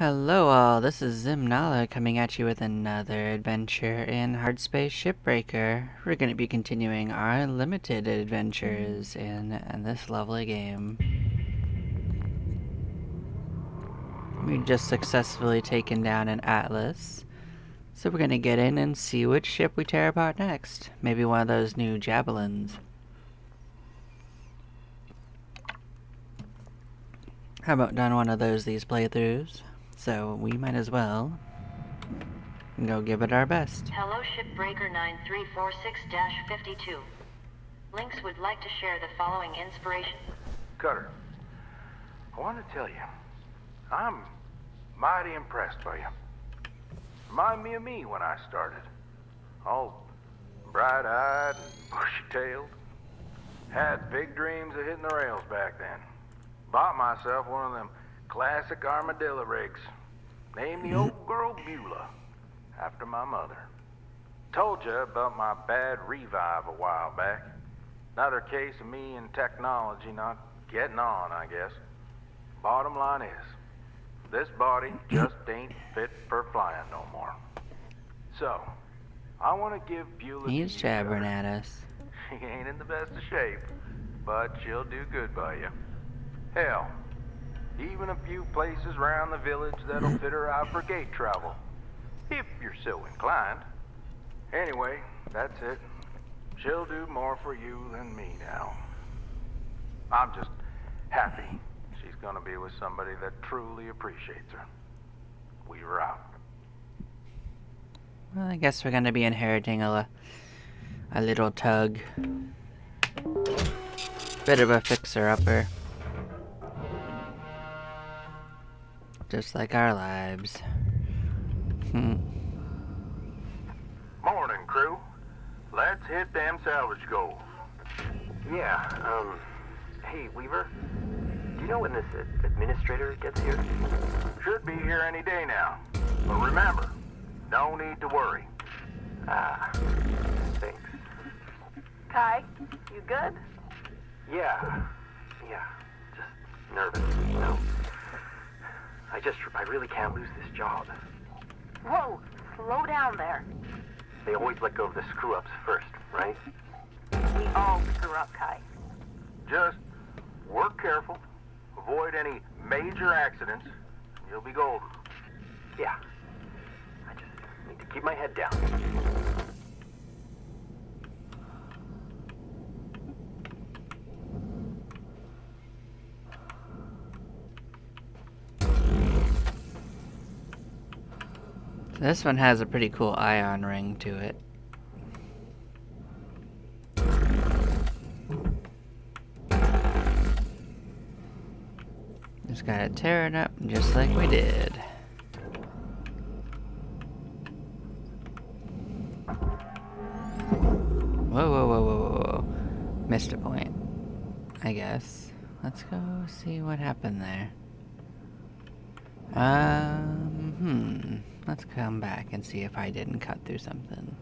Hello all, this is Zimnala coming at you with another adventure in Hardspace Shipbreaker. We're going to be continuing our limited adventures in this lovely game. We've just successfully taken down an Atlas, so we're going to get in and see which ship we tear apart next. Maybe one of those new Javelins. How about done one of these playthroughs? So we might as well go give it our best. Hello, Shipbreaker 9346-52. Lynx would like to share the following inspiration. Cutter, I want to tell you, I'm mighty impressed by you. Remind me of me when I started. All bright-eyed and bushy-tailed. Had big dreams of hitting the rails back then. Bought myself one of them classic armadillo rigs. Named the old girl Beulah, after my mother. Told you about my bad revive a while back. Another case of me and technology not getting on, I guess. Bottom line is, this body just ain't fit for flying no more. So, I want to give Beulah... He's jabbering at us. She ain't in the best of shape, but she'll do good by you. Hell, even a few places around the village that'll fit her out for gate travel. If you're so inclined. Anyway, that's it. She'll do more for you than me now. I'm just happy she's gonna be with somebody that truly appreciates her. We were out. Well, I guess we're gonna be inheriting a little tug. Bit of a fixer-upper. Just like our lives. Morning, crew. Let's hit them salvage goals. Yeah, hey, Weaver, do you know when this administrator gets here? Should be here any day now. But remember, no need to worry. Ah, thanks. Kai, you good? Yeah, just nervous, you know. I really can't lose this job. Whoa, slow down there. They always let go of the screw-ups first, right? We all screw up, Kai. Just work careful, avoid any major accidents, and you'll be golden. Yeah. I just need to keep my head down. This one has a pretty cool ion ring to it. Just gotta tear it up just like we did. Whoa. Missed a point, I guess. Let's go see what happened there. Let's come back and see if I didn't cut through something.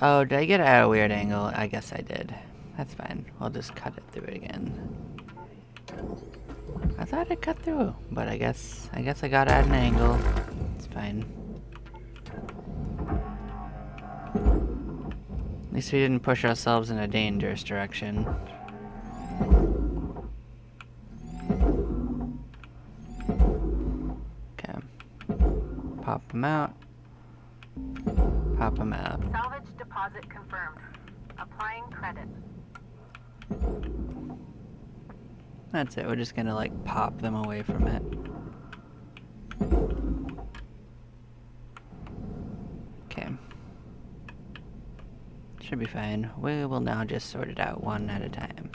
Oh, did I get it at a weird angle? I guess I did. That's fine. I'll just cut it through it again. I thought it cut through, but I guess I got it at an angle. It's fine. At least we didn't push ourselves in a dangerous direction. Okay. Pop them out. Pop them out. Salvage deposit confirmed. Applying credit. That's it. We're just gonna like pop them away from it. Okay. Should be fine. We will now just sort it out one at a time.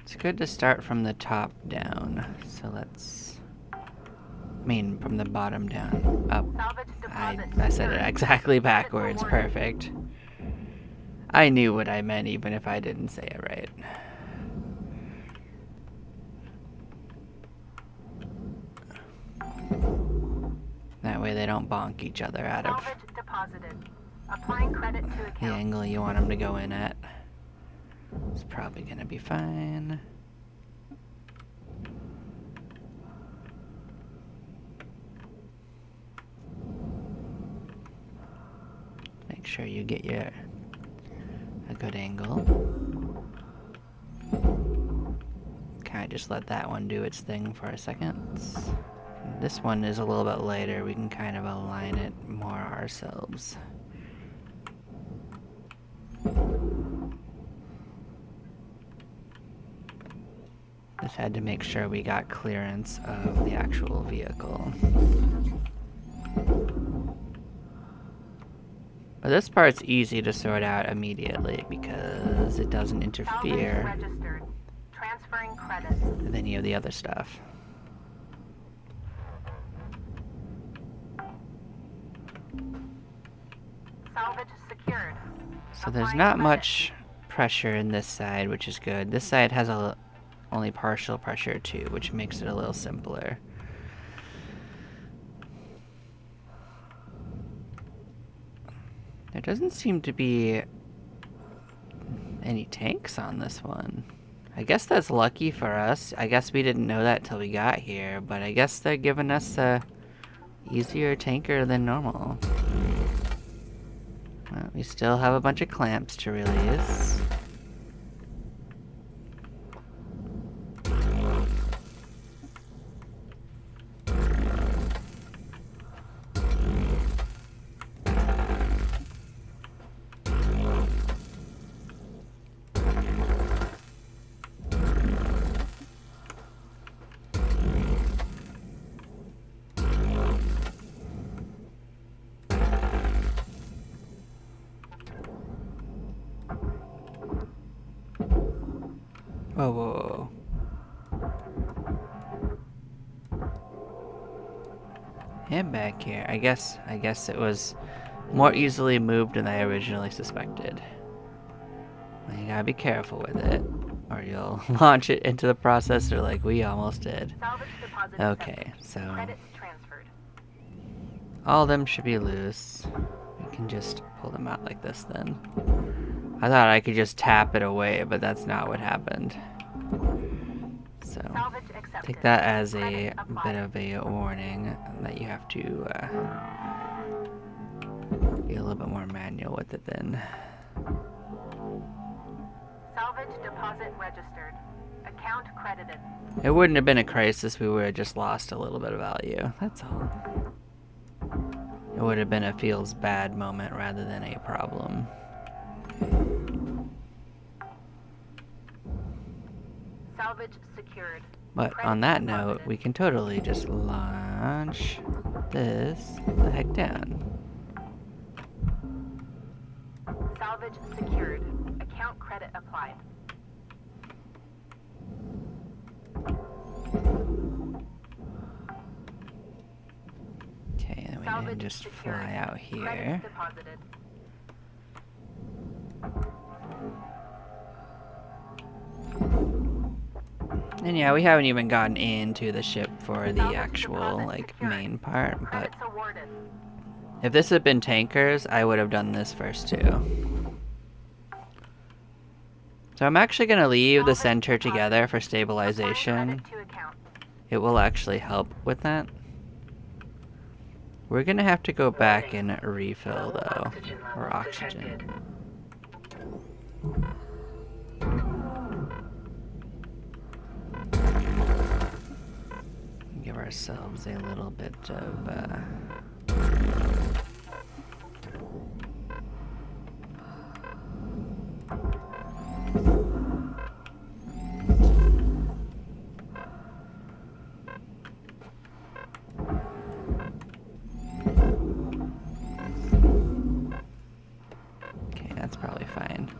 It's good to start from the top down. So let's... from the bottom down. Up. Salvage deposit I said it secured. exactly Credit backwards. awarded. Perfect. I knew what I meant even if I didn't say it right. way they don't bonk each other out of Salvage deposited. Applying credit to the account. angle you want them to go in at. It's probably gonna be fine. Make sure you get a good angle. Kind of just let that one do its thing for a second. This one is a little bit lighter. We can kind of align it more ourselves. Just had to make sure we got clearance of the actual vehicle. But this part's easy to sort out immediately because it doesn't interfere Salvage registered. Transferring credit. with any of the other stuff. Salvage secured. So there's Applying not credit. much pressure in this side, which is good. This side has only partial pressure too, which makes it a little simpler. There doesn't seem to be any tanks on this one. I guess that's lucky for us. I guess we didn't know that till we got here, but I guess they're giving us a easier tanker than normal. Well, we still have a bunch of clamps to release. Whoa, whoa, whoa. And back here. I guess it was more easily moved than I originally suspected. Well, you gotta be careful with it, or you'll launch it into the processor like we almost did. Salvage deposit Okay, accepted. so Credit transferred. all of them should be loose. We can just pull them out like this then. I thought I could just tap it away, but that's not what happened. So Salvage accepted. take that as a Credit applied. bit of a warning that you have to be a little bit more manual with it then. Salvage deposit registered. Account credited. It wouldn't have been a crisis, we would have just lost a little bit of value, that's all. It would have been a feels bad moment rather than a problem. Salvage secured. But Credit on that deposited. note, we can totally just launch this the heck down. Salvage secured. Account credit applied. Okay, and we can Salvage just secured. fly out here. Credits deposited. And yeah, we haven't even gotten into the ship for the Salvage actual, deposit like, secured. main part, but Credits awarded. if this had been tankers, I would have done this first too. So I'm actually going to leave the Salvage center deposit. together for Applying stabilization. credit to account. It will actually help with that. We're going to have to go back and refill though, or oxygen. Give ourselves a little bit of okay, that's probably fine.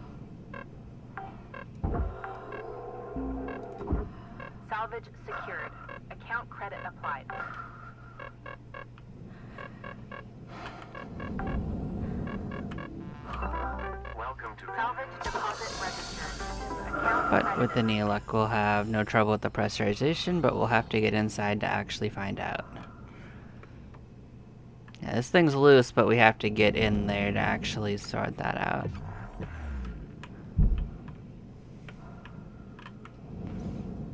Salvage secured. Account credit applied. Welcome to Salvage deposit registered. Account But with credited. any luck, we'll have no trouble with the pressurization, but we'll have to get inside to actually find out. Yeah, this thing's loose, but we have to get in there to actually sort that out.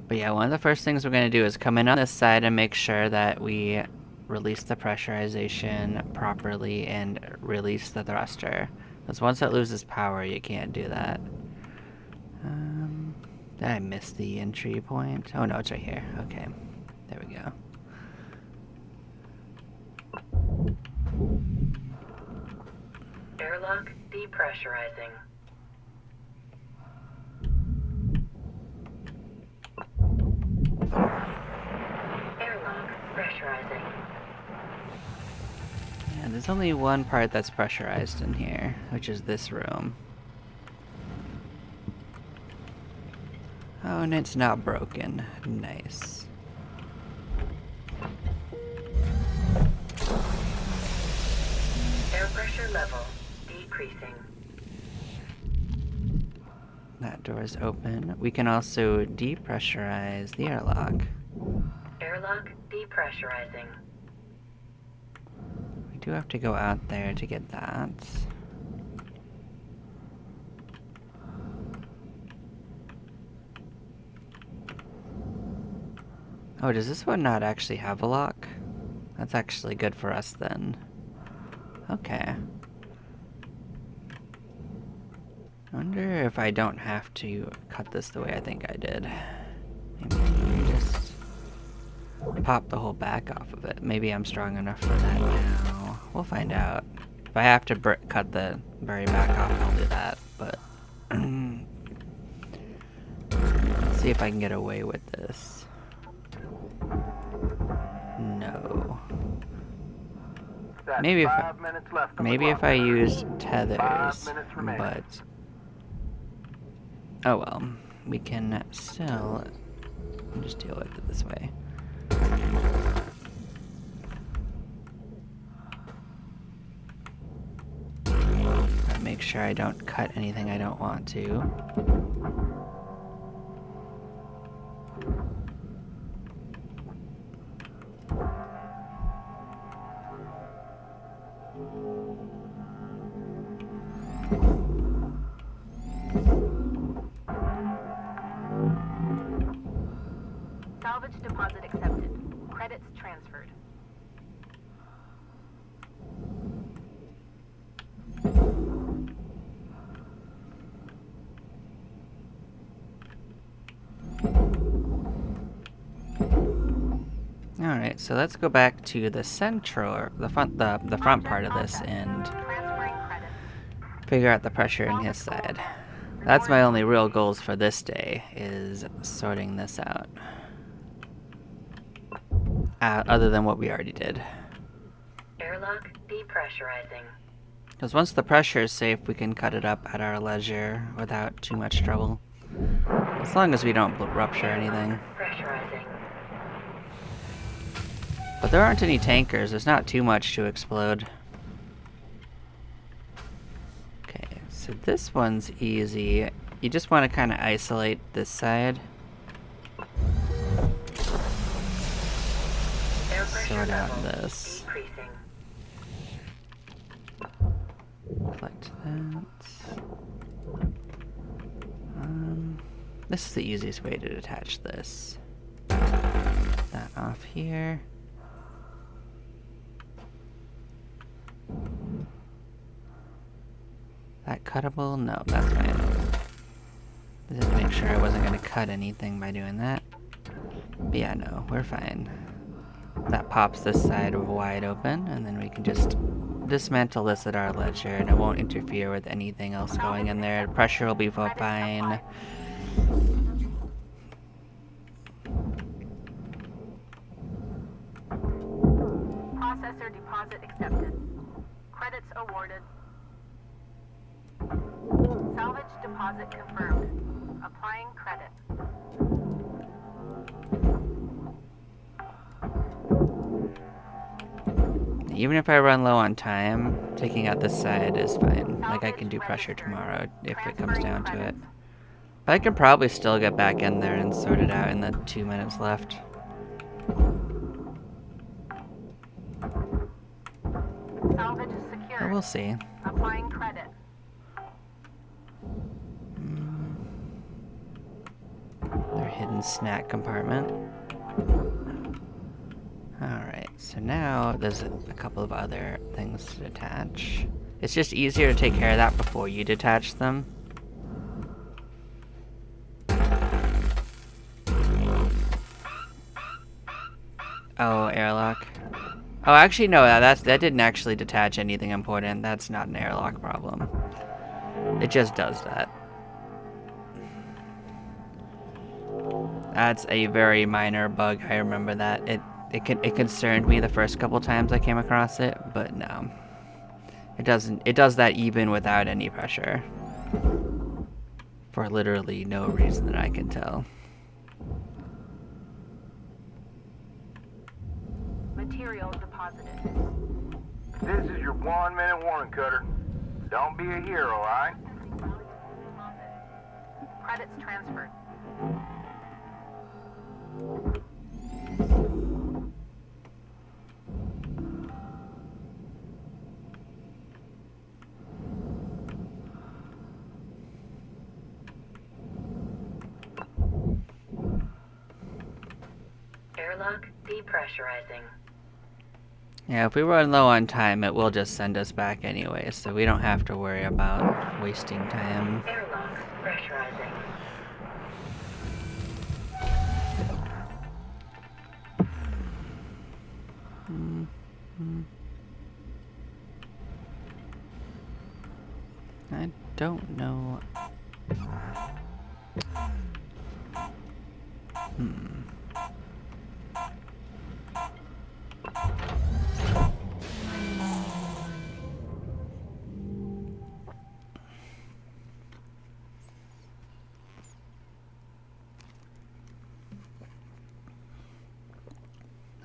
But yeah, one of the first things we're going to do is come in on this side and make sure that we release the pressurization properly and release the thruster. Because once it loses power, you can't do that. Did I miss the entry point? Oh no, it's right here. Okay, there we go. Airlock depressurizing. Airlock pressurizing. Yeah, there's only one part that's pressurized in here, which is this room. Oh, and it's not broken. Nice. Air pressure level decreasing. That door is open. We can also depressurize the airlock. Airlock depressurizing. We do have to go out there to get that. Oh, does this one not actually have a lock? That's actually good for us then. Okay. I wonder if I don't have to cut this the way I think I did. Maybe just pop the whole back off of it. Maybe I'm strong enough for that now. We'll find out. If I have to cut the very back off, I'll do that. But let's see if I can get away with this. No. That's Maybe if 5 minutes left on the maybe clock. if I used tethers, 5 minutes remaining. but oh well, we can still just deal with it this way. Make sure I don't cut anything I don't want to. Salvage deposit accepted. Credits transferred. Alright, so let's go back to the central, the front part of this and Transferring credits. figure out the pressure in his side. That's my only real goals for this day, is sorting this out. Other than what we already did. Airlock depressurizing. Because once the pressure is safe, we can cut it up at our leisure without too much trouble. As long as we don't rupture anything. Pressurizing. But there aren't any tankers, there's not too much to explode. Okay, so this one's easy. You just want to kind of isolate this side. Air pressure Sort out level this. decreasing. Collect that. This is the easiest way to detach this. That off here. That cuttable? No, that's fine. Just to make sure I wasn't going to cut anything by doing that. But yeah, no, we're fine. That pops this side wide open, and then we can just dismantle this at our leisure, and it won't interfere with anything else going in there. Pressure will be fine. Processor deposit accepted. Credits awarded. Salvage deposit confirmed. Applying credit. Even if I run low on time, taking out this side is fine. Like, I can do pressure tomorrow if it comes down to it. But I can probably still get back in there and sort it out in the 2 minutes left. Salvage is secured. But we'll see. Applying credit. Their hidden snack compartment. Alright, so now there's a couple of other things to detach. It's just easier to take care of that before you detach them. Oh, airlock. Oh, actually, no, that didn't actually detach anything important. That's not an airlock problem. It just does that. That's a very minor bug. I remember that. It concerned me the first couple times I came across it, but no. It doesn't. It does that even without any pressure. For literally no reason that I can tell. Material deposited. This is your 1-minute warning, Cutter. Don't be a hero, alright? Credits transferred. Airlock depressurizing. Yeah, if we run low on time, it will just send us back anyway, so we don't have to worry about wasting time. Airlock pressurizing. I don't know.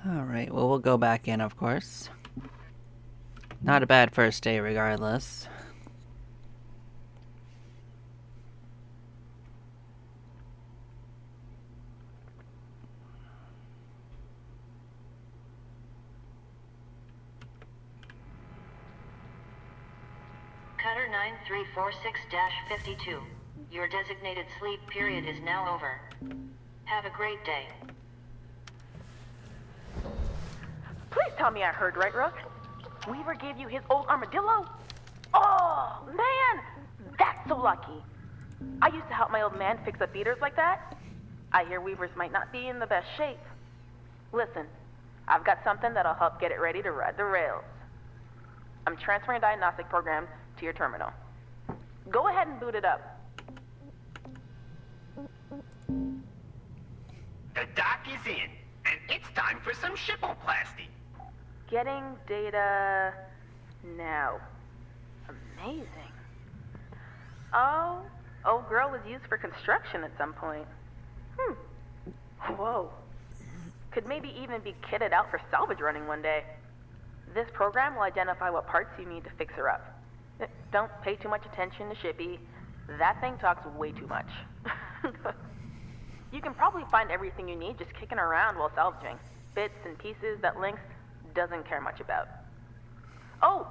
Alright, well, we'll go back in, of course. Not a bad first day, regardless. Cutter 9346-52. Your designated sleep period is now over. Have a great day. Please tell me I heard right, Rook. Weaver gave you his old armadillo? Oh, man! That's so lucky. I used to help my old man fix up beaters like that. I hear Weavers might not be in the best shape. Listen, I've got something that'll help get it ready to ride the rails. I'm transferring diagnostic programs to your terminal. Go ahead and boot it up. The dock is in, and it's time for some shipoplasty. Getting data now. Amazing. Oh, old girl was used for construction at some point. Whoa. Could maybe even be kitted out for salvage running one day. This program will identify what parts you need to fix her up. Don't pay too much attention to Shippy. That thing talks way too much. You can probably find everything you need just kicking around while salvaging. Bits and pieces that Lynx doesn't care much about. Oh,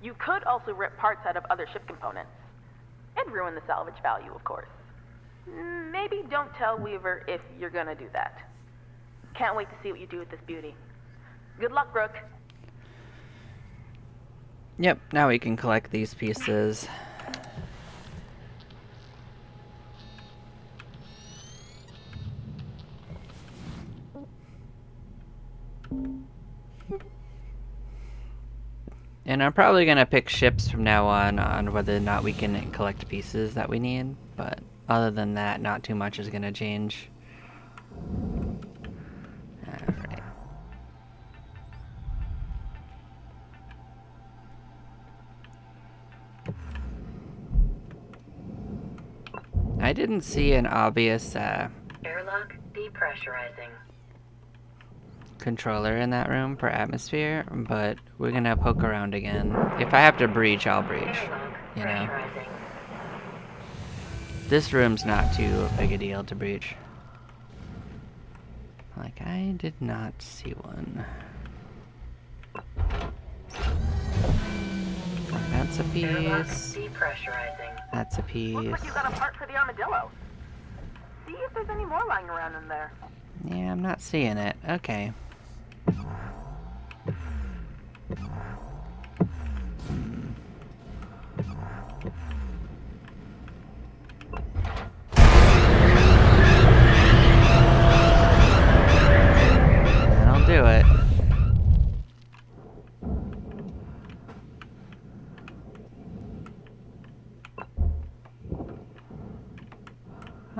you could also rip parts out of other ship components. It'd ruin the salvage value, of course. Maybe don't tell Weaver if you're gonna do that. Can't wait to see what you do with this beauty. Good luck, Brooke. Yep, now we can collect these pieces. And I'm probably gonna pick ships from now on whether or not we can collect pieces that we need, but other than that, not too much is gonna change. Alright. I didn't see an obvious Airlock depressurizing. controller in that room for atmosphere, but we're gonna poke around again. If I have to breach, I'll breach. Airlock You know, pressurizing. this room's not too big a deal to breach. Like, I did not see one. That's a piece. Depressurizing. That's a piece. Looks like you got a part for the armadillo. See if there's any more lying around in there. Yeah, I'm not seeing it. Okay. That'll do it.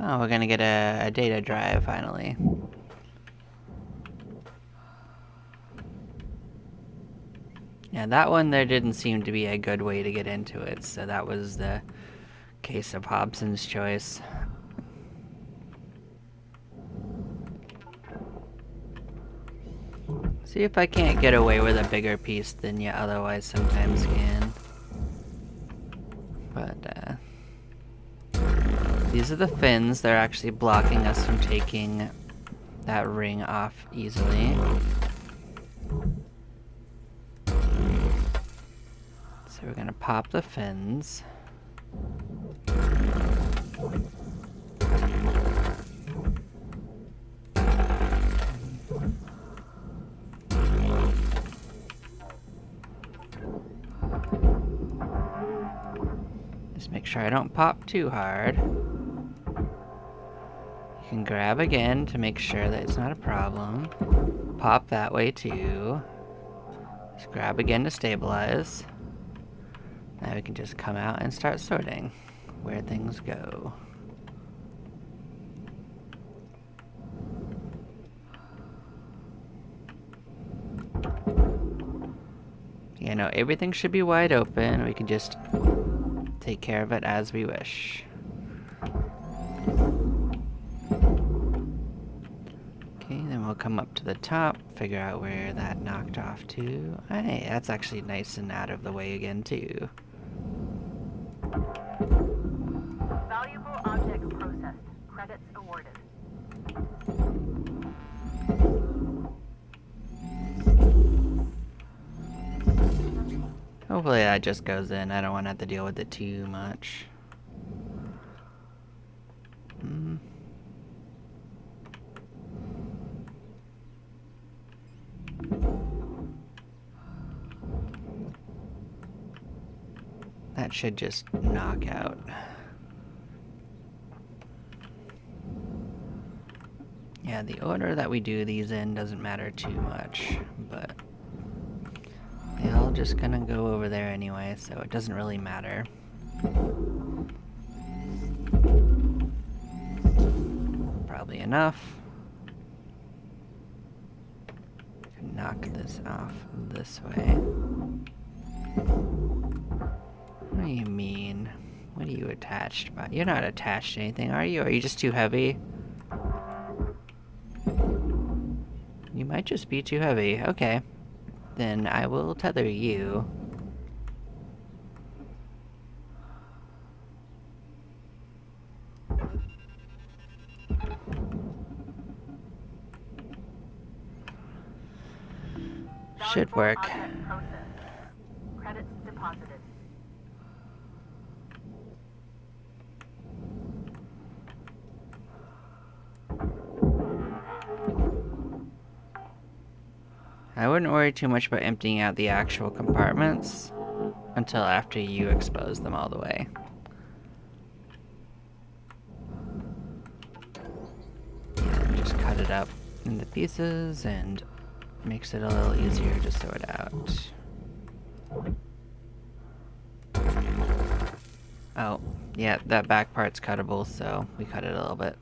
Oh, we're gonna get a data drive finally. Yeah, that one there didn't seem to be a good way to get into it, so that was the case of Hobson's choice. See if I can't get away with a bigger piece than you otherwise sometimes can. But, these are the fins. They're actually blocking us from taking that ring off easily. So we're gonna pop the fins. Just make sure I don't pop too hard. You can grab again to make sure that it's not a problem. Pop that way too. Just grab again to stabilize. Now we can just come out and start sorting where things go. Yeah, no, everything should be wide open. We can just take care of it as we wish. Okay, then we'll come up to the top, figure out where that knocked off to. Hey, that's actually nice and out of the way again, too. Valuable object processed. Credits awarded. Hopefully that just goes in. I don't want to have to deal with it too much. That should just knock out. Yeah, the order that we do these in doesn't matter too much, but they're all just gonna go over there anyway, so it doesn't really matter. Probably enough. Knock this off this way. What do you mean? What are you attached by? You're not attached to anything, are you? Are you just too heavy? You might just be too heavy. Okay. Then I will tether you. Should work. Object processed. Credits deposited. I wouldn't worry too much about emptying out the actual compartments until after you expose them all the way. Yeah, just cut it up into pieces and makes it a little easier to sort out. Oh, yeah, that back part's cuttable, so we cut it a little bit.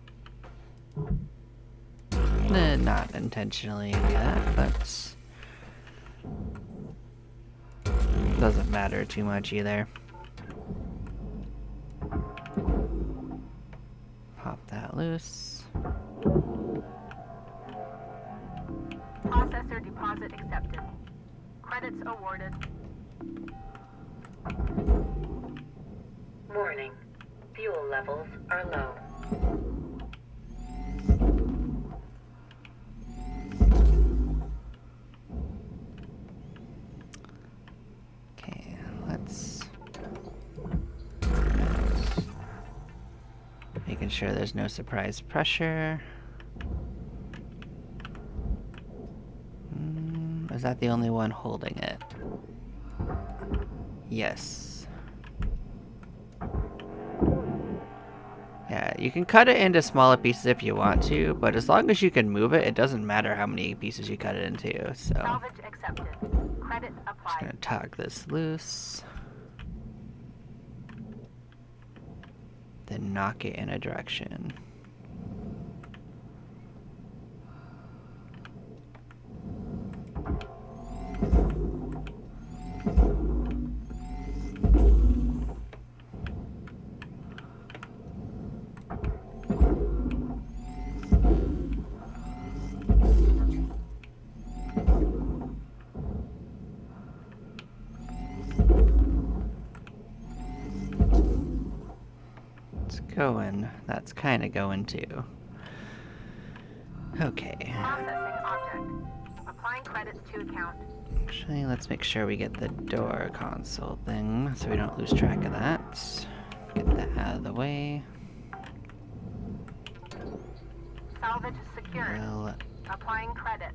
Not intentionally do that, but doesn't matter too much either. Pop that loose. Processor deposit accepted. Credits awarded. Warning. Fuel levels are low. Okay, let's making sure there's no surprise pressure. Is that the only one holding it? Yes. Yeah, you can cut it into smaller pieces if you want to, but as long as you can move it, it doesn't matter how many pieces you cut it into, so. Salvage accepted. Credit Just applied. gonna tug this loose. Then knock it in a direction. It's going. That's kind of going too. Okay. Processing object. Applying credits to account. Actually, let's make sure we get the door console thing so we don't lose track of that. Get that out of the way. Salvage secured. Well, Applying credit.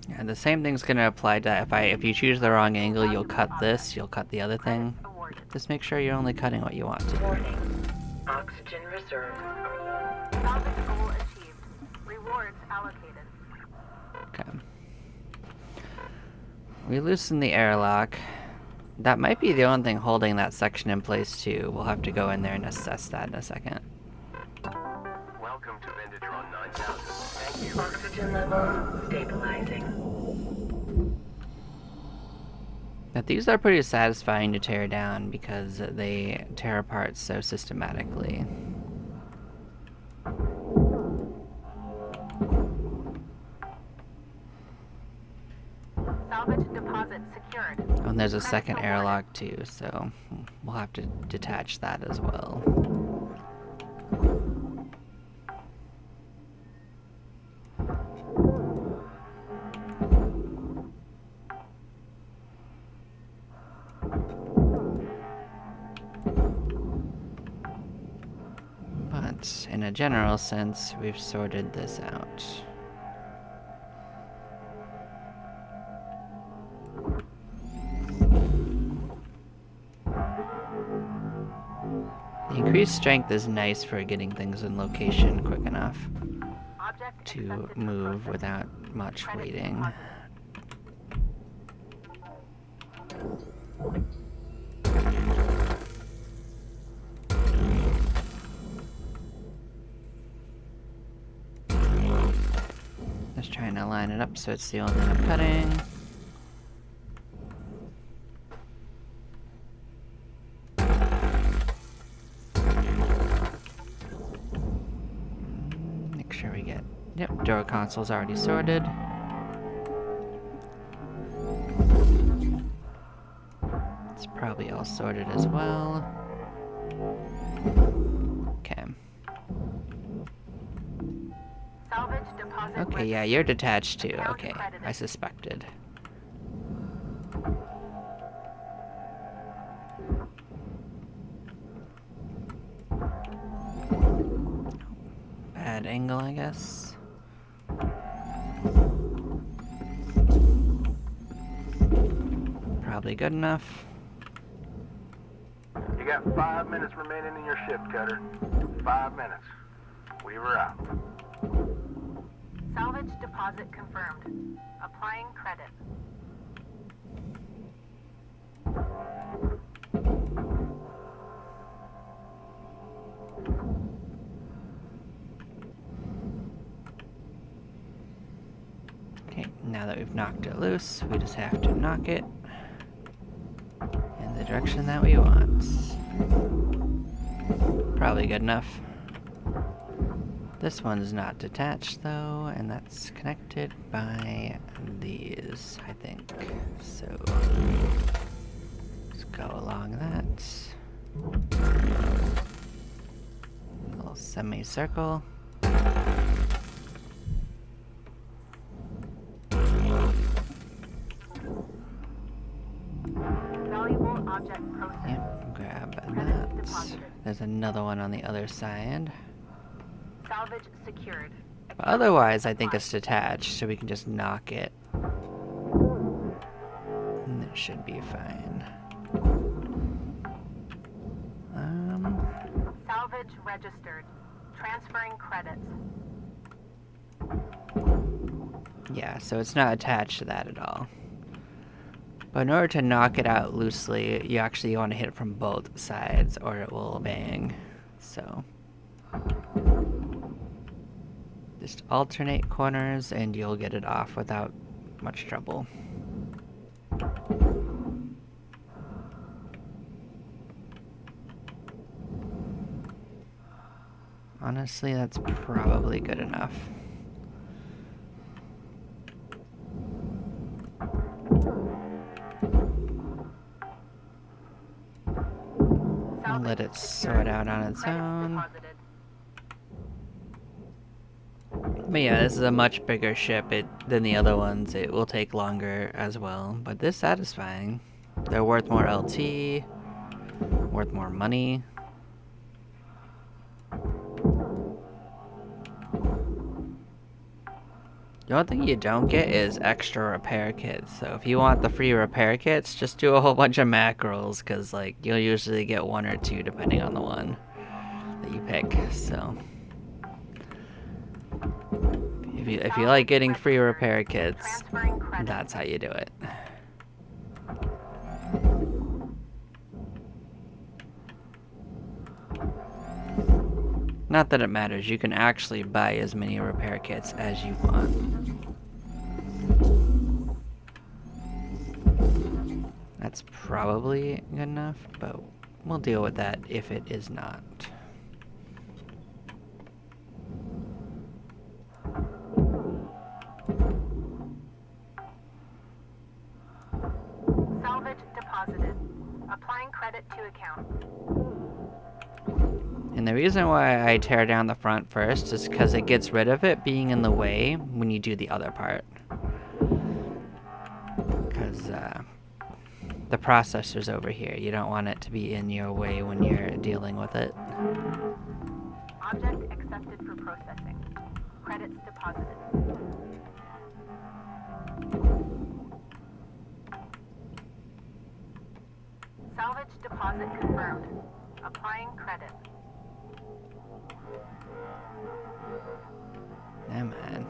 yeah, the same thing's gonna apply to if you choose the wrong angle, you'll cut this, you'll cut the other thing. Credits awarded. Just make sure you're only cutting what you want to. Warning. Oxygen reserves. Salvage goal achieved. Rewards allocated. Okay. We loosen the airlock. That might be the only thing holding that section in place too. We'll have to go in there and assess that in a second. Welcome to Vendatron 9000. Thank you. Oxygen level stabilizing. Now these are pretty satisfying to tear down because they tear apart so systematically. Salvage deposit secured. Oh, and there's a Credits second awarded. airlock too, so we'll have to detach that as well. But in a general sense, we've sorted this out. The increased strength is nice for getting things in location quick enough Object to accepted for move processing. without much Credits waiting. deposited. Just trying to line it up so it's the only thing I'm cutting. Make sure we get... Yep, door console's already sorted. It's probably all sorted as well. Okay. Salvage deposit. Okay, yeah, you're detached too. Account Okay, credited. I suspected. Bad angle, I guess. Probably good enough. You got 5 minutes remaining in your shift, Cutter. 5 minutes. Weaver out. Salvage deposit confirmed. Applying credit. Okay, now that we've knocked it loose, we just have to knock it in the direction that we want. Probably good enough. This one's not detached though, and that's connected by these, I think. So, let's go along that. A little semicircle. Valuable object processed. Yep, grab Credit that. deposited. There's another one on the other side. Salvage secured. But otherwise, I think it's detached, so we can just knock it. And it should be fine. Salvage registered. Transferring credits. Yeah, so it's not attached to that at all. But in order to knock it out loosely, you actually want to hit it from both sides or it will bang. So just alternate corners and you'll get it off without much trouble. Honestly, that's probably good enough. I'll let it sort out on its own. But yeah, this is a much bigger ship than the other ones. It will take longer as well, but this is satisfying. They're worth more LT, worth more money. The only thing you don't get is extra repair kits. So if you want the free repair kits, just do a whole bunch of mackerels, because like you'll usually get one or two depending on the one that you pick. So if you like getting free repair kits, that's how you do it. Not that it matters, you can actually buy as many repair kits as you want. That's probably good enough, but we'll deal with that if it is not. Salvage deposited. Applying credit to account. And the reason why I tear down the front first is because it gets rid of it being in the way when you do the other part. Because the processor's over here. You don't want it to be in your way when you're dealing with it. Object accepted for processing. Credits deposited. Salvage deposit confirmed. Applying credit. Come on.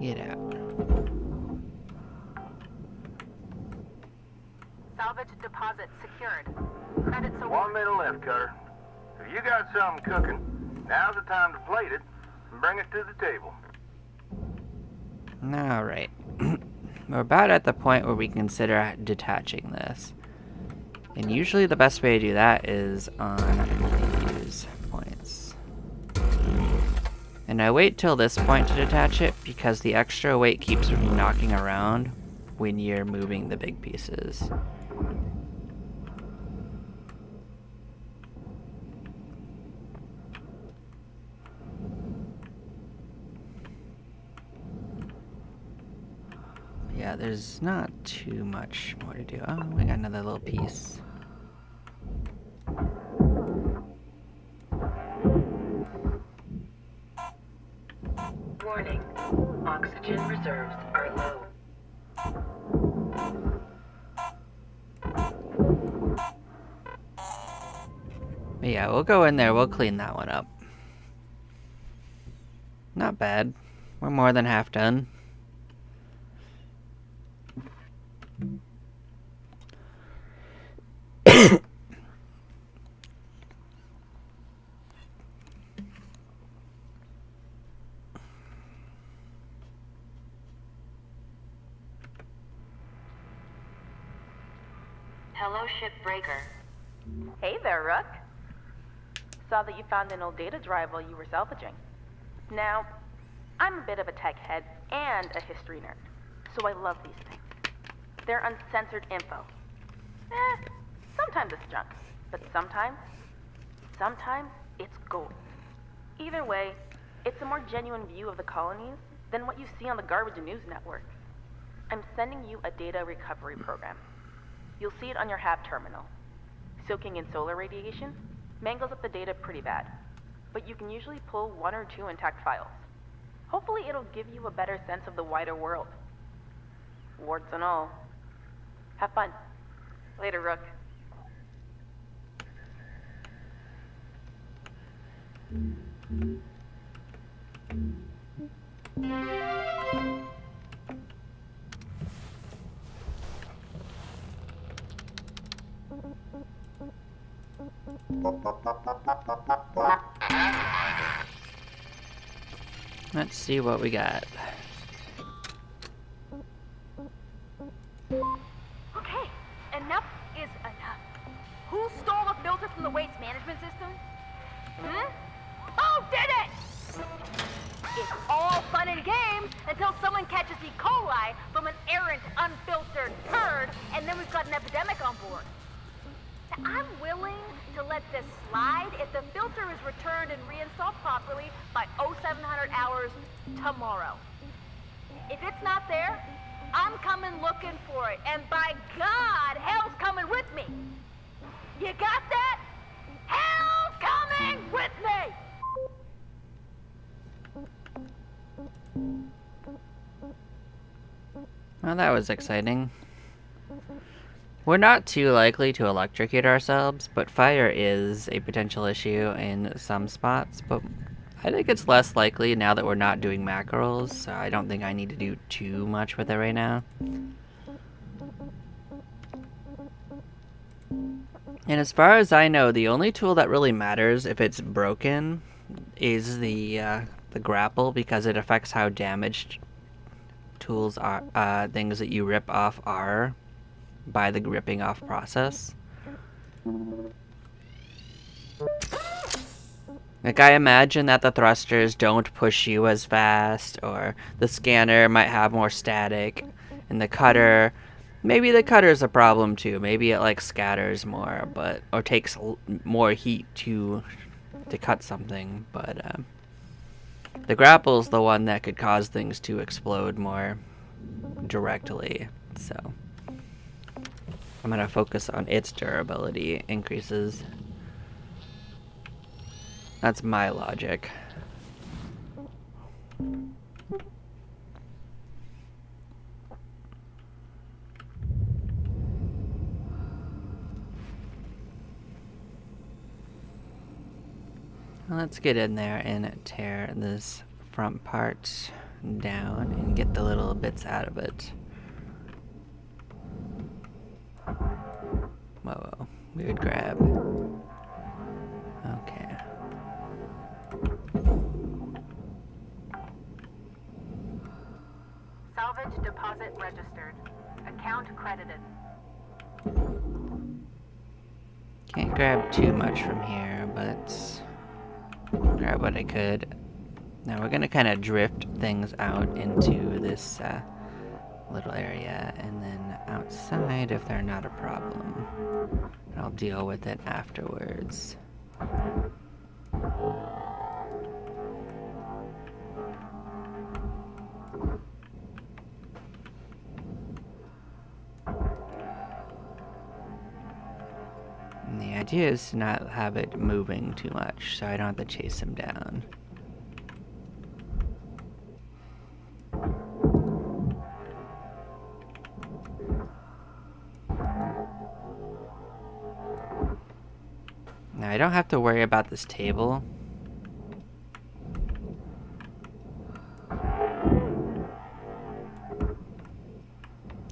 Get out. Salvage deposit secured. Credits One awarded. minute left, Cutter. If you got something cooking, now's the time to plate it and bring it to the table. Alright. We're about at the point where we consider detaching this. And usually the best way to do that is on these points. And I wait till this point to detach it because the extra weight keeps from knocking around when you're moving the big pieces. Yeah, there's not too much more to do. Oh, we got another little piece. Warning. Oxygen reserves are low. But yeah, we'll go in there, we'll clean that one up. Not bad. We're more than half done. Hello, Shipbreaker. Hey there, Rook. Saw that you found an old data drive while you were salvaging. Now, I'm a bit of a tech head and a history nerd, so I love these things. They're uncensored info. Sometimes it's junk, but sometimes it's gold. Either way, it's a more genuine view of the colonies than what you see on the garbage news network. I'm sending you a data recovery program. You'll see it on your HAB terminal. Soaking in solar radiation mangles up the data pretty bad, but you can usually pull 1 or 2 intact files. Hopefully it'll give you a better sense of the wider world. Warts and all. Have fun. Later, Rook. Let's see what we got. Okay, enough is enough. Who stole the filter from the waste management system? Who did it? It's all fun and games until someone catches E. coli from an errant, unfiltered turd, and then we've got an epidemic on board. Now, I'm willing to let this slide if the filter is returned and reinstalled properly by 0700 hours tomorrow. If it's not there, I'm coming looking for it, and by God, hell's coming with me. You got that? Hell's coming with me! Well, that was exciting. We're not too likely to electrocute ourselves, but fire is a potential issue in some spots, but I think it's less likely now that we're not doing mackerels, so I don't think I need to do too much with it right now. And as far as I know, the only tool that really matters if it's broken is the grapple, because it affects how damaged tools are, things that you rip off are by the ripping off process. Like, I imagine that the thrusters don't push you as fast, or the scanner might have more static, and the cutter, maybe the cutter's a problem too. Maybe it like scatters more, but or takes more heat to cut something. But the grapple's the one that could cause things to explode more directly. So I'm gonna focus on its durability increases. That's my logic. Let's get in there and tear this front part down and get the little bits out of it. Whoa, weird grab. Okay. Salvage deposit registered. Account credited. Can't grab too much from here, but grab what I could. Now we're gonna kind of drift things out into this little area, and then outside if they're not a problem. I'll deal with it afterwards. And the idea is to not have it moving too much, so I don't have to chase him down. Now I don't have to worry about this table.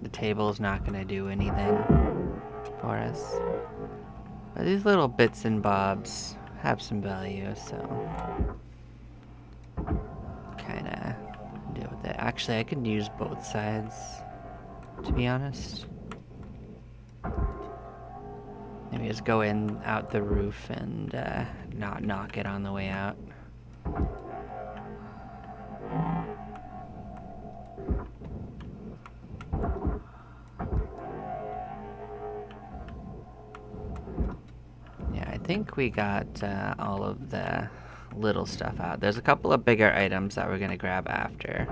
The table's not going to do anything for us. But these little bits and bobs have some value, so kind of deal with it. Actually, I could use both sides, to be honest. Maybe just go in out the roof and not knock it on the way out. Yeah, I think we got all of the little stuff out. There's a couple of bigger items that we're gonna grab after.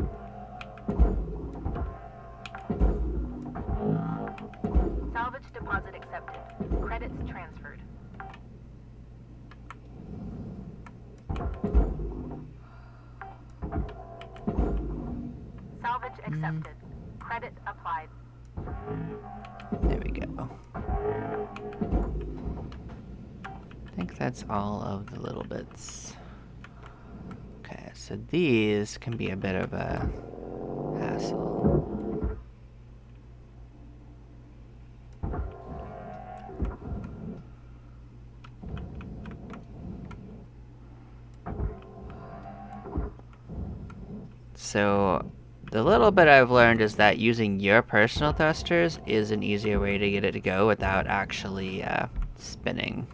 Salvage deposit accepted. Credits transferred. Salvage accepted. Credit applied. There we go. I think that's all of the little bits. Okay, so these can be a bit of a hassle. So the little bit I've learned is that using your personal thrusters is an easier way to get it to go without actually spinning.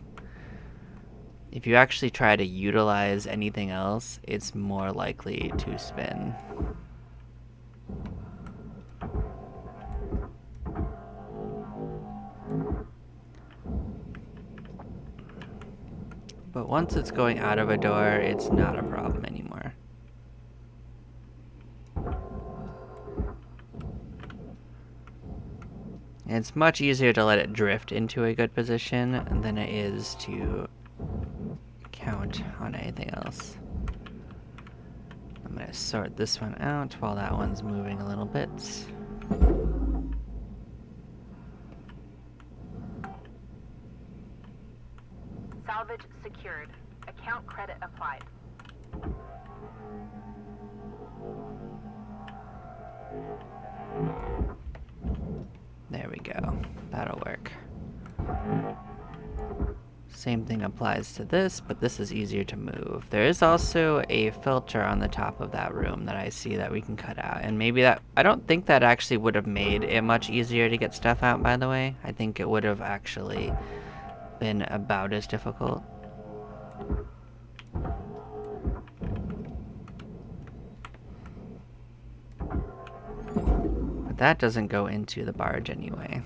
If you actually try to utilize anything else, it's more likely to spin. But once it's going out of a door, it's not a problem anymore. And it's much easier to let it drift into a good position than it is to count on anything else. I'm going to sort this one out while that one's moving a little bit. Salvage secured. Account credit applied. There we go. That'll work. Same thing applies to this, but this is easier to move. There is also a filter on the top of that room that I see that we can cut out. And maybe that... I don't think that actually would have made it much easier to get stuff out, by the way. I think it would have actually been about as difficult. But that doesn't go into the barge anyway.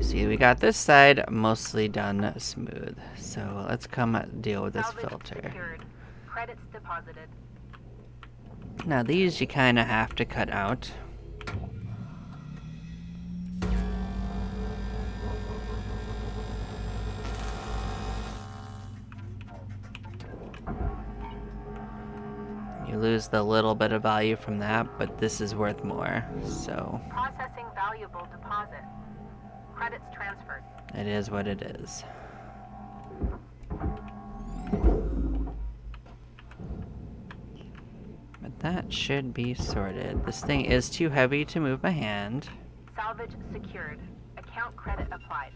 See, we got this side mostly done smooth. So let's come deal with this filter. Secured. Credits deposited. Now these you kind of have to cut out. You lose the little bit of value from that, but this is worth more, so... Processing valuable deposit. Credits transferred. It is what it is. But that should be sorted. This thing is too heavy to move my hand. Salvage secured. Account credit applied.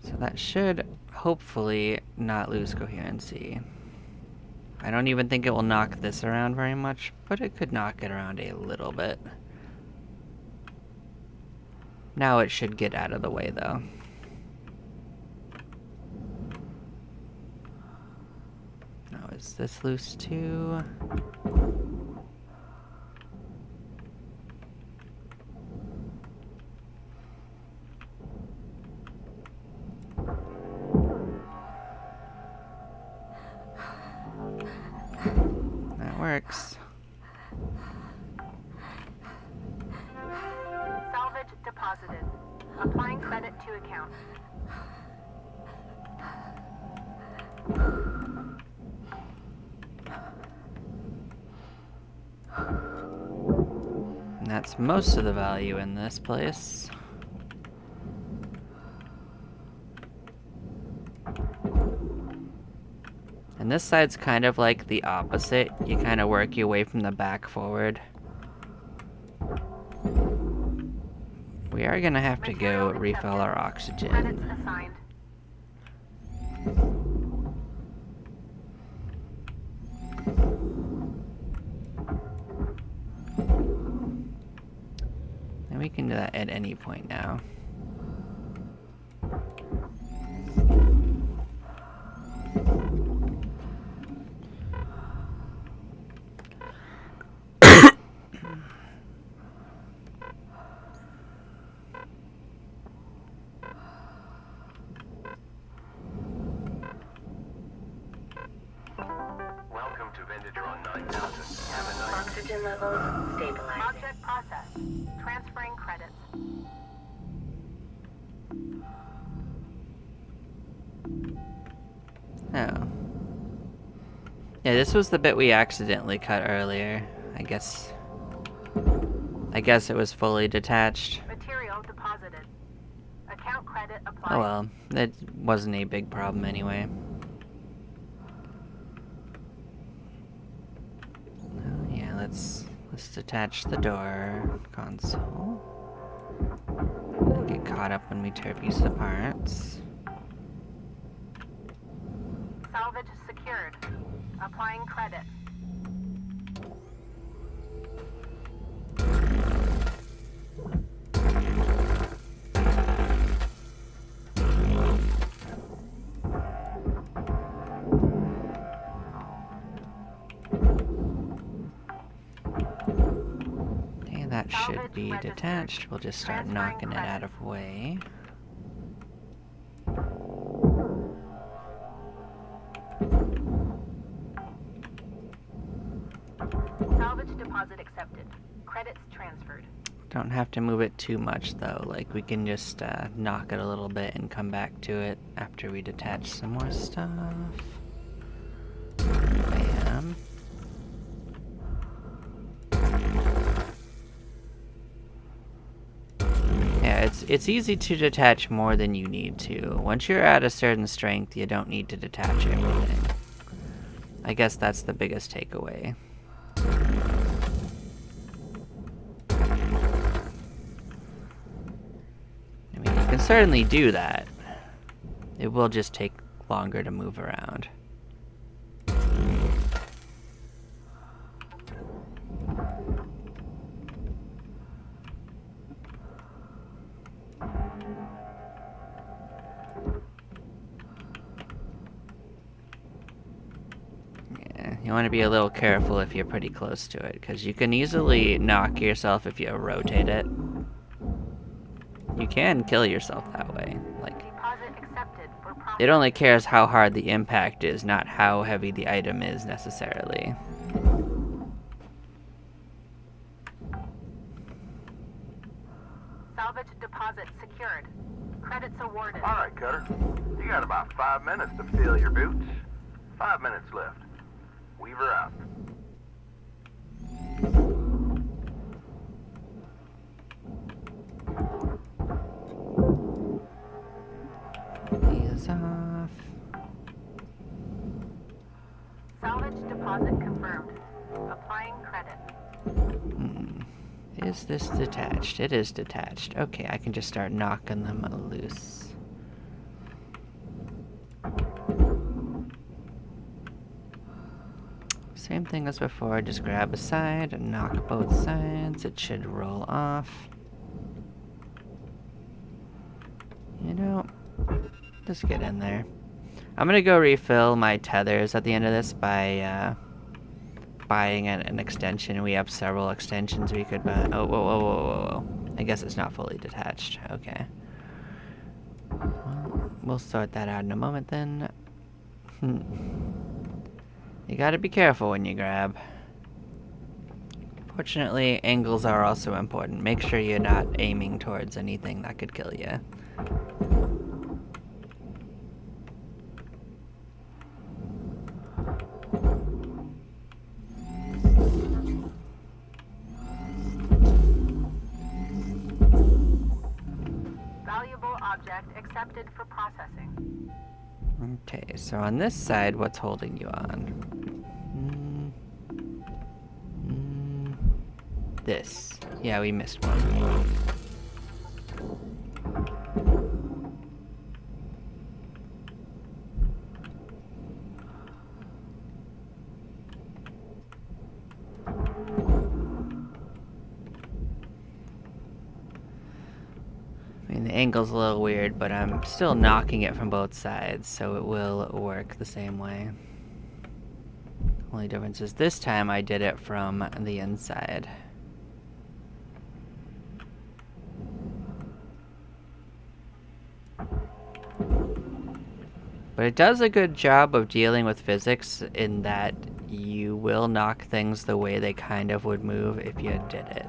So that should hopefully not lose coherency. I don't even think it will knock this around very much, but it could knock it around a little bit. Now it should get out of the way though. Now is this loose too? Works. Salvage deposited. Applying credit to account. And that's most of the value in this place. And this side's kind of like the opposite. You kind of work your way from the back forward. We are gonna have to go refill our Credits oxygen. assigned. And we can do that at any point now. levels stabilizing. Object processed. Transferring credits. Oh. Yeah, this was the bit we accidentally cut earlier. I guess it was fully detached. Material deposited. Account credit applied. Oh well, it wasn't a big problem anyway. Oh, yeah, let's detach the door console. And get caught up when we tear pieces apart. Salvage secured. Applying credit. Okay, that should be detached. We'll just start knocking it out of way. Salvage deposit accepted. Credits transferred. Don't have to move it too much though, like we can just knock it a little bit and come back to it after we detach some more stuff. Bam. Yeah, it's easy to detach more than you need to. Once you're at a certain strength, you don't need to detach everything. I guess that's the biggest takeaway. I mean, you can certainly do that. It will just take longer to move around. Yeah, you want to be a little careful if you're pretty close to it, because you can easily knock yourself if you rotate it. You can kill yourself that way. Like, Deposit accepted for it only cares how hard the impact is, not how heavy the item is necessarily. Salvage deposit secured. Credits awarded. All right, Cutter. You got about 5 minutes to fill your boots. 5 minutes left. Weaver out. These off. Salvage deposit confirmed. Applying credit. Is this detached? It is detached. Okay, I can just start knocking them loose. Same thing as before, just grab a side and knock both sides. It should roll off. You know, just get in there. I'm gonna go refill my tethers at the end of this by buying an extension. We have several extensions we could buy. Oh, whoa, whoa, whoa, whoa, whoa. I guess it's not fully detached. Okay. Well, we'll sort that out in a moment then. You gotta be careful when you grab. Fortunately, angles are also important. Make sure you're not aiming towards anything that could kill you. Valuable object accepted for processing. Okay, so on this side, what's holding you on? This. Yeah, we missed one. I mean, the angle's a little weird, but I'm still knocking it from both sides, so it will work the same way. Only difference is this time I did it from the inside. But it does a good job of dealing with physics in that you will knock things the way they kind of would move if you did it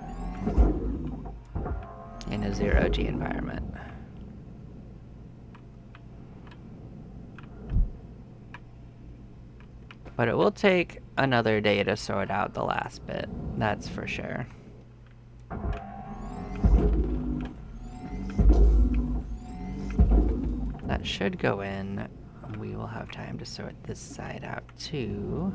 in a 0G environment. But it will take another day to sort out the last bit, that's for sure. That should go in. We will have time to sort this side out too.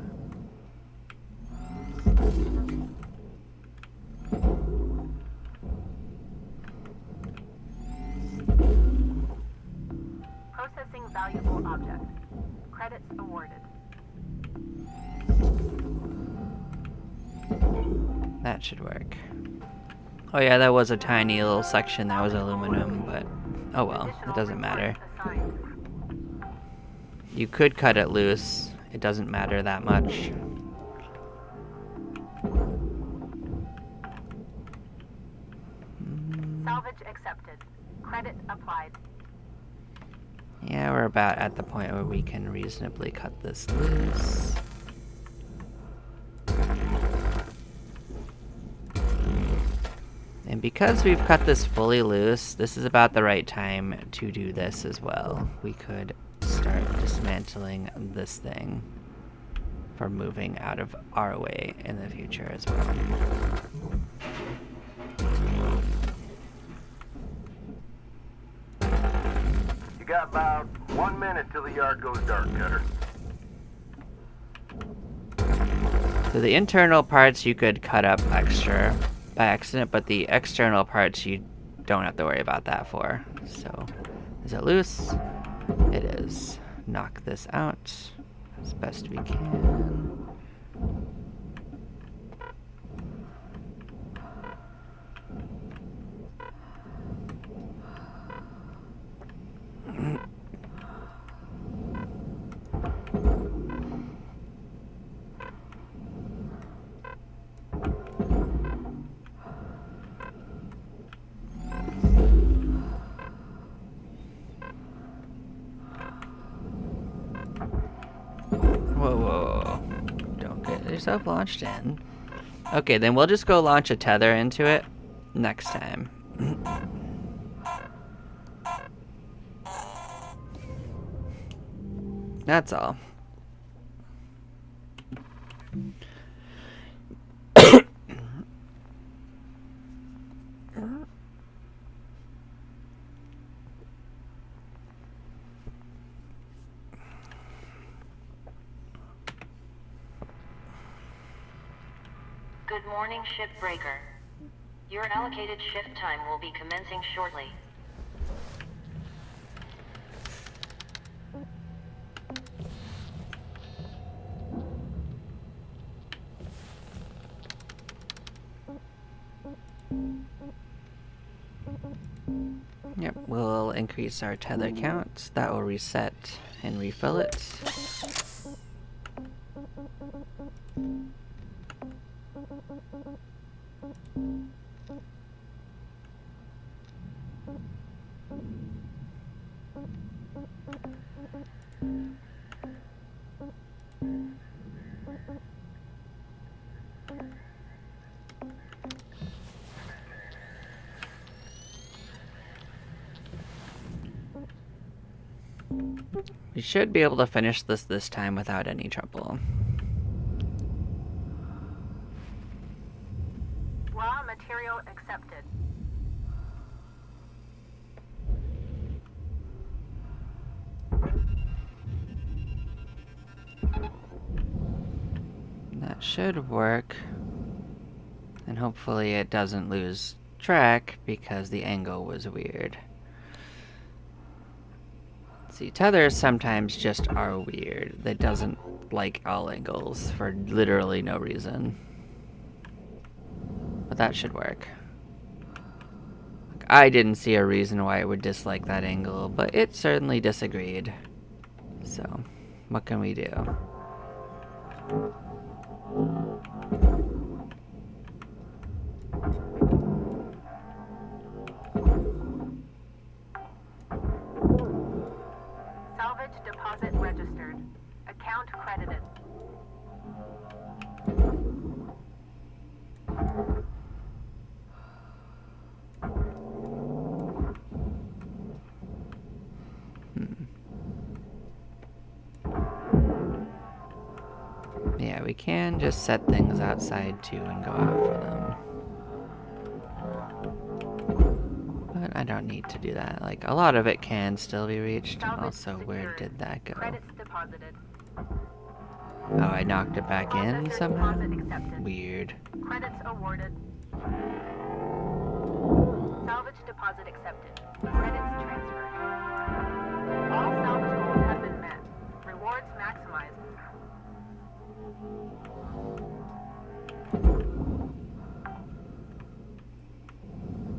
Processing valuable object. Credits awarded. That should work. Oh yeah, that was a tiny little section that was aluminum, but oh well, it doesn't matter. You could cut it loose, it doesn't matter that much. Salvage accepted. Credit applied. Yeah, we're about at the point where we can reasonably cut this loose. And because we've cut this fully loose, this is about the right time to do this as well. We could start dismantling this thing for moving out of our way in the future as well. You got about 1 minute till the yard goes dark, Cutter. So the internal parts you could cut up extra by accident, but the external parts you don't have to worry about that for. So, is it loose? It is. Knock this out as best we can. Whoa, whoa, whoa. Don't get yourself launched in. Okay, then we'll just go launch a tether into it next time. That's all. Good morning, Shipbreaker. Your allocated shift time will be commencing shortly. Yep, we'll increase our tether count. That will reset and refill it. We should be able to finish this time without any trouble. Raw material accepted. That should work. And hopefully it doesn't lose track because the angle was weird. See, tethers sometimes just are weird. That doesn't like all angles for literally no reason. But that should work. I didn't see a reason why it would dislike that angle, but it certainly disagreed. So, what can we do? Salvage deposit registered. Account credited. Yeah, we can just set things outside too and go out for them. But I don't need to do that. Like, a lot of it can still be reached. And also, where did that go? Credits deposited. Oh, I knocked it back in Processor somehow? deposit accepted. Weird. Credits awarded. Salvage deposit accepted. Credits transferred. All salvage goals have been met. Rewards maximized.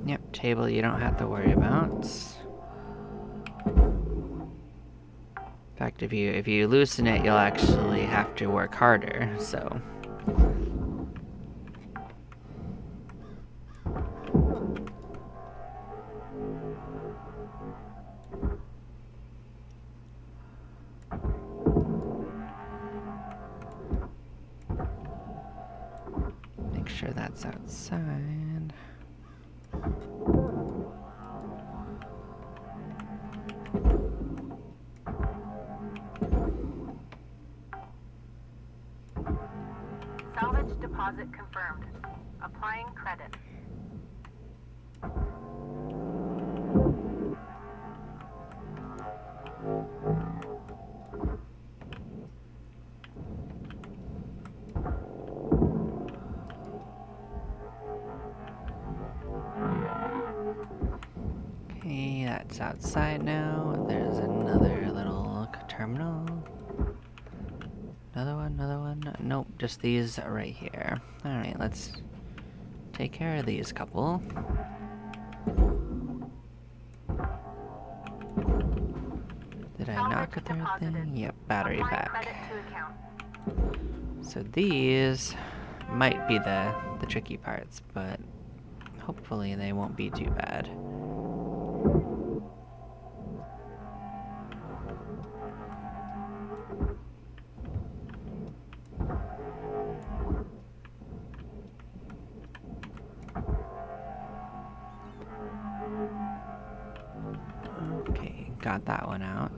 Yep, table you don't have to worry about. In fact, if you loosen it, you'll actually have to work harder, so. Make sure that's outside. Salvage deposit confirmed. Applying credit. Okay, that's outside now. There's another little terminal. Another one. Nope, just these right here. Alright, let's take care of these couple. Did I knock a third thing? Yep, battery Applying back. credit to account. So these might be the tricky parts, but hopefully they won't be too bad. Okay, got that one out.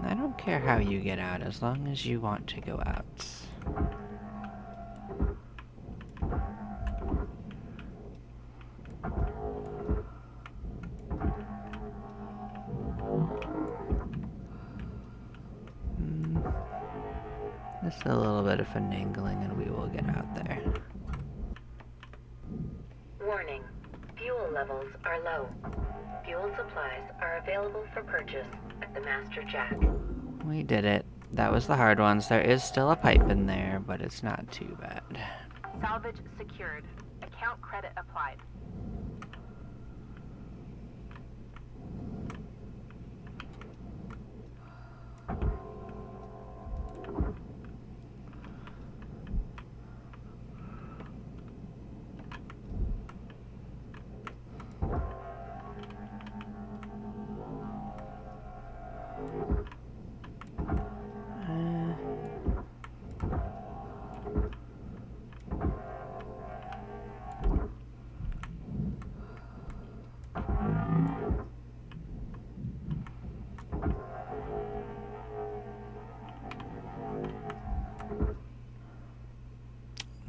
I don't care how you get out as long as you want to go out. Just a little bit of finagling and we will get out there. Warning. Fuel levels are low. Fuel supplies are available for purchase at the Master Jack. We did it. That was the hard ones. There is still a pipe in there, but it's not too bad. Salvage secured. Account credit applied.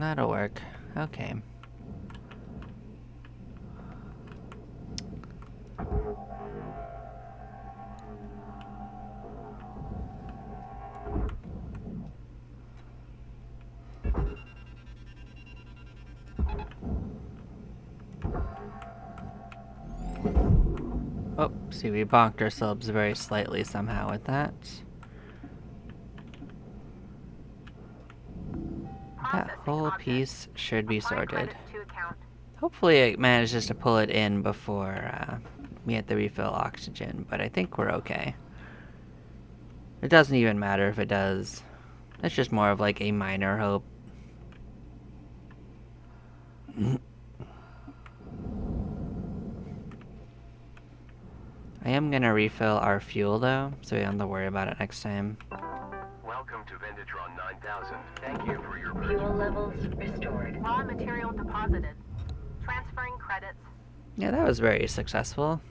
That'll work. Okay. Oh, see, we bonked ourselves very slightly somehow with that. That whole piece should be sorted. Hopefully it manages to pull it in before we hit the refill oxygen, but I think we're okay. It doesn't even matter if it does. It's just more of like a minor hope. I am gonna refill our fuel though, so we don't have to worry about it next time. Welcome to Vendatron 9000. Thank you for your purchase. Fuel levels restored. Raw material deposited. Transferring credits. Yeah, that was very successful.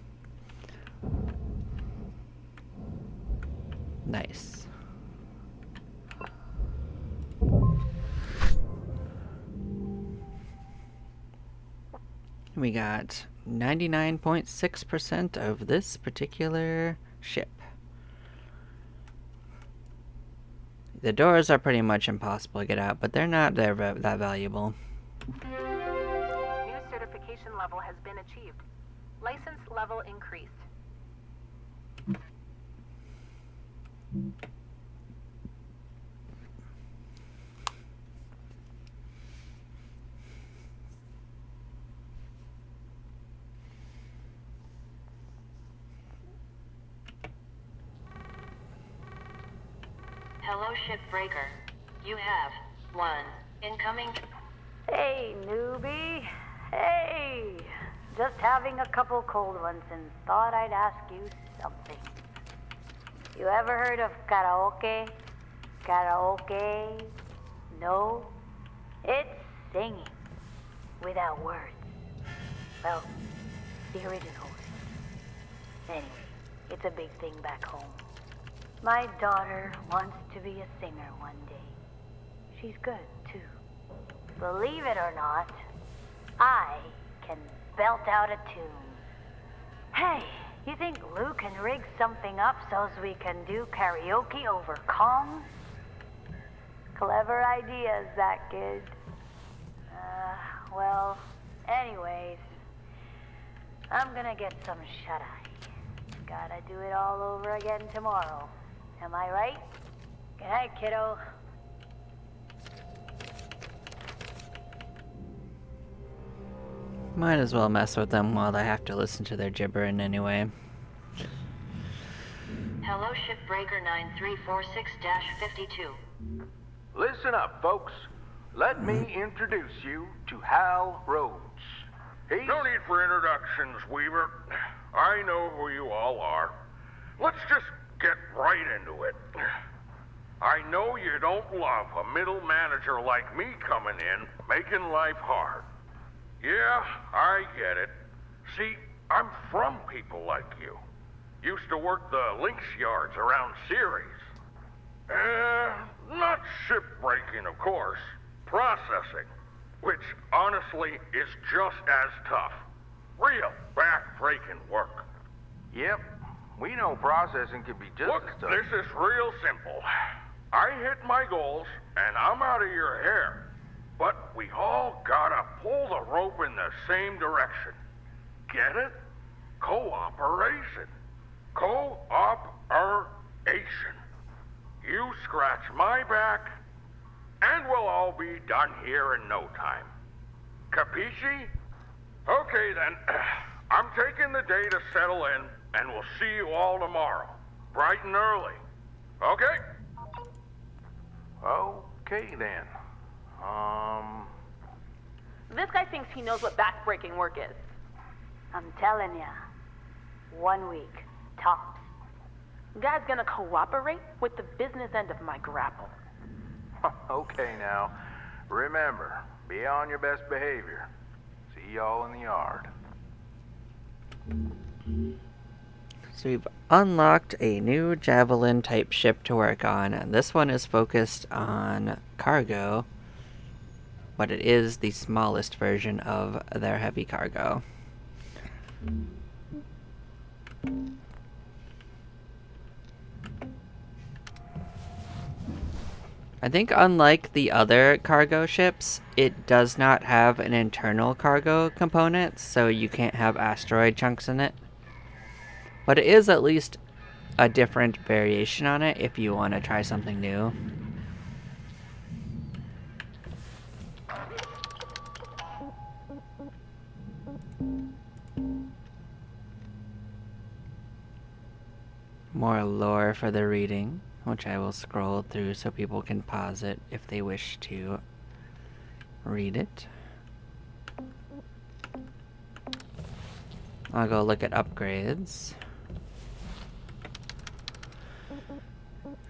Nice. We got 99.6% of this particular ship. The doors are pretty much impossible to get out, but they're not that valuable. New certification level has been achieved. License level increased. Hello, Shipbreaker. You have one incoming. Hey, newbie. Hey. Just having a couple cold ones and thought I'd ask you something. You ever heard of karaoke? Karaoke? No? It's singing without words. Well, the original. Anyway, it's a big thing back home. My daughter wants to be a singer one day. She's good, too. Believe it or not, I can belt out a tune. Hey, you think Lou can rig something up so we can do karaoke over Kong? Clever ideas, that kid. Well, anyways, I'm gonna get some shut-eye. Gotta do it all over again tomorrow. Am I right? Good night, kiddo. Might as well mess with them while I have to listen to their gibbering anyway. Hello, Shipbreaker 9346-52. Listen up, folks. Let me introduce you to Hal Rhodes. He's... No need for introductions, Weaver. I know who you all are. Let's just get right into it. I know you don't love a middle manager like me coming in, making life hard. Yeah, I get it. See, I'm from people like you. Used to work the links yards around Ceres. Not shipbreaking, of course. Processing. Which, honestly, is just as tough. Real back-breaking work. Yep. We know processing could be just Look, as tough. this is real simple. I hit my goals, and I'm out of your hair. But we all gotta pull the rope in the same direction. Get it? Cooperation. Cooperation. You scratch my back, and we'll all be done here in no time. Capisci? Okay then. I'm taking the day to settle in, and we'll see you all tomorrow. Bright and early. Okay? Okay, then. This guy thinks he knows what back-breaking work is. I'm telling ya. 1 week, tops. Guy's gonna cooperate with the business end of my grapple. Okay, now. Remember, be on your best behavior. See y'all in the yard. So we've unlocked a new Javelin type ship to work on, and this one is focused on cargo, but it is the smallest version of their heavy cargo. I think unlike the other cargo ships, it does not have an internal cargo component, so you can't have asteroid chunks in it. But it is at least a different variation on it if you want to try something new. More lore for the reading, which I will scroll through so people can pause it if they wish to read it. I'll go look at upgrades.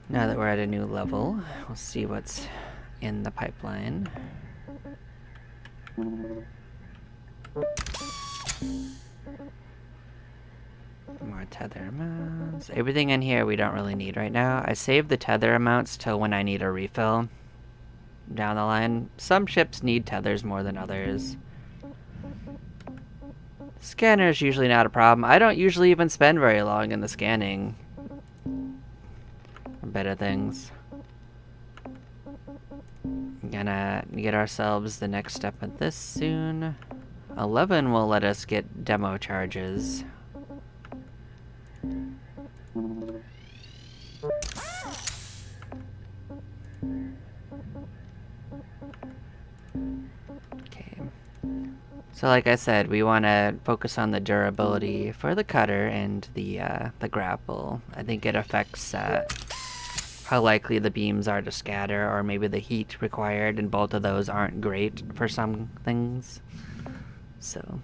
Now that we're at a new level, we'll see what's in the pipeline. More tether amounts. Everything in here we don't really need right now. I saved the tether amounts till when I need a refill down the line. Some ships need tethers more than others. Scanner's usually not a problem. I don't usually even spend very long in the scanning. Better things. Gonna get ourselves the next step of this soon. 11 will let us get demo charges. Okay. So like I said, we want to focus on the durability for the cutter and the grapple. I think it affects how likely the beams are to scatter, or maybe the heat required, and both of those aren't great for some things. So,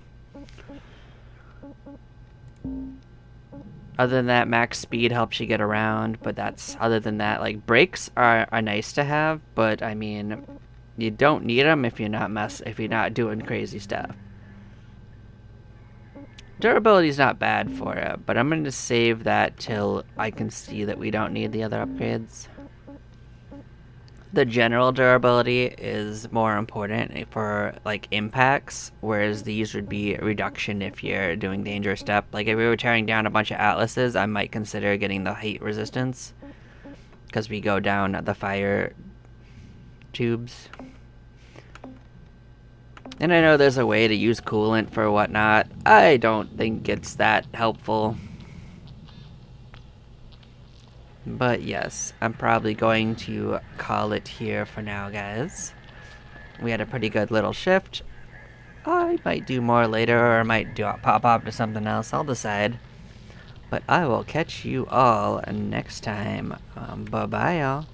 other than that, max speed helps you get around, but other than that, like, brakes are nice to have, but I mean, you don't need them if you're not doing crazy stuff. Durability's not bad for it, but I'm going to save that till I can see that we don't need the other upgrades. The general durability is more important for, like, impacts, whereas these would be a reduction if you're doing dangerous stuff. Like, if we were tearing down a bunch of atlases, I might consider getting the heat resistance, because we go down the fire tubes. And I know there's a way to use coolant for whatnot. I don't think it's that helpful. But yes, I'm probably going to call it here for now, guys. We had a pretty good little shift. I might do more later, or I might pop up to something else. I'll decide. But I will catch you all next time. Bye-bye, y'all.